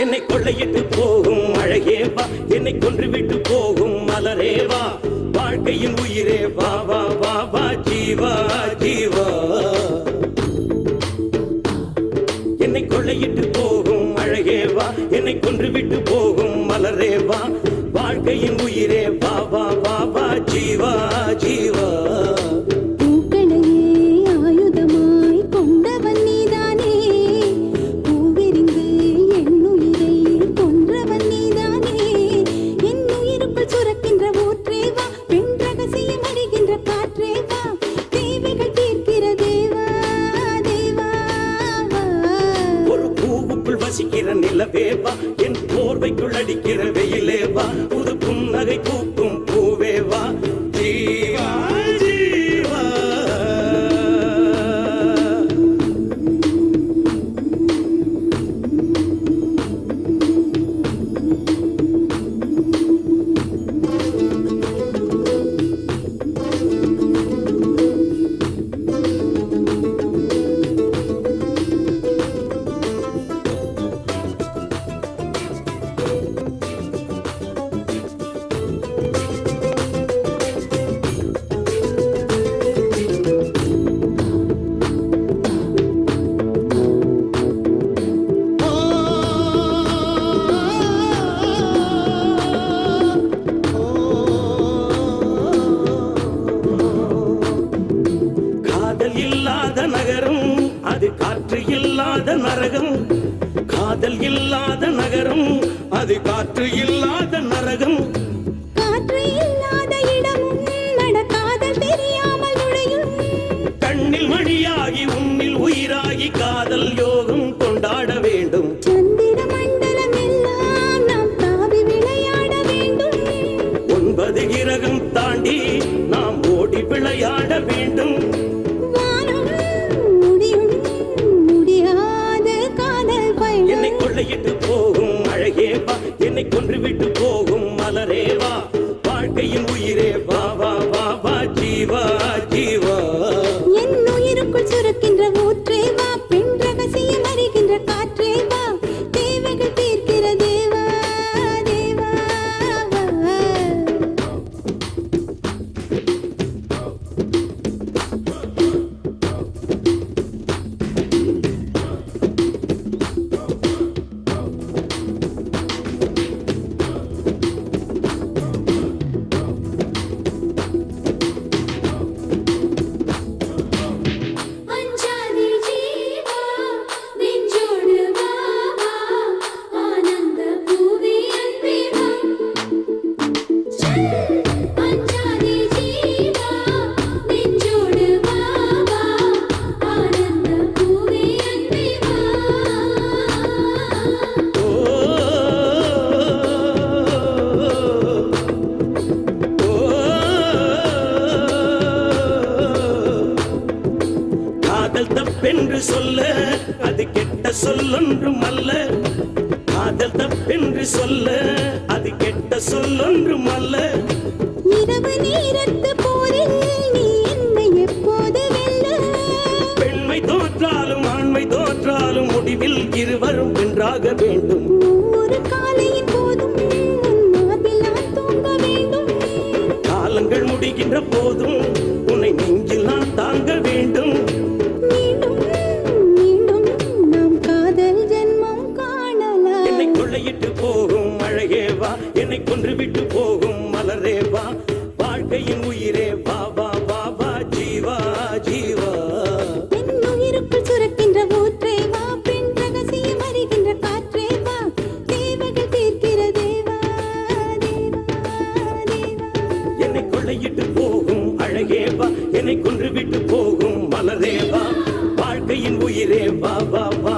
என்னை கொள்ளையிட்டு போகும் அழகேவா, என்னை கொன்றுவிட்டு போகும் மலரேவா, வாழ்க்கையின் உயிரே வா வா வா வா ஜீவா ஜீவா. என்னை கொள்ளையிட்டு போகும் அழகேவா, என்னை கொன்றுவிட்டு போகும் மலரேவா, வாழ்க்கையின் உயிரே வா வா வா வா ஜீவா ஜீவா. நிலவேவா, என் போர்வைக்குள் அடிக்கிற வெயிலேவா, புது புன்னகை பூக்கும் பூவேவா ஜீவா ஜீவா. அது காற்று இல்லாத நரகம், காதல் இல்லாத நகரம், அது காற்று இல்லாத நரகம். காற்று இல்லாத இடமும் நடக்காத தெரியாமல் நுழையும். கண்ணில் மணியாகி உன்னில் உயிராகி காதல் யோகம் கொண்டாட வேண்டும். சந்திர மண்டலம் எல்லாம் நாம் தாவி விளையாட வேண்டும். 9 கிரகம் தாண்டி நாம் ஓடி விளையாட வேண்டும். என்னை கொள்ளையிட்டு போகும் அழகேவா, என்னை கொன்றுவிட்டு போகும் மலரேவா, வாழ்க்கையின் உயிரே வா வா வா வா ஜீவா ஜீவா. என் உயிருக்குள் சுரக்கின்ற ஊற்றேவா, பெண் ரகசியம் அறிகின்ற காற்றேவா, தேவைகள் தீர்க்கிற தேவா தேவா. தப்பென்று சொல்ல அது கெட்ட சொல்லொன்றும் அல்ல, காதல் தப்பென்று சொல்ல அது கெட்ட சொல்லொன்றும் அல்ல. இரவு நேரத்து போரில் நீ என்னை எப்போது வெல்ல? பெண்மை தோற்றாலும் ஆண்மை தோற்றாலும் முடிவில் இருவரும் வென்றாக வேண்டும். ஒரு காலையின் போதும் உன்னால் நான் தூங்க வேண்டும். காலங்கள் முடிகின்ற போதும் உன்னை நெஞ்சில் நான் தாங்க வேண்டும். போகும் அழகேவா, என்னை கொன்றுவிட்டு போகும் மலரேவா, வாழ்க்கையின் உயிரே வா வா வா வா ஜீவா ஜீவா. என் உயிருக்குள் சுரக்கின்ற ஊற்றேவா, பெண் ரகசியம் அறிகின்ற காற்றேவா, தேவைகள் தீர்க்கிற தேவா தேவா தேவா. என்னை கொள்ளையிட்டு போகும் அழகேவா, என்னை கொன்றுவிட்டு போகும் மலரேவா, வாழ்க்கையின் உயிரே வா வா வா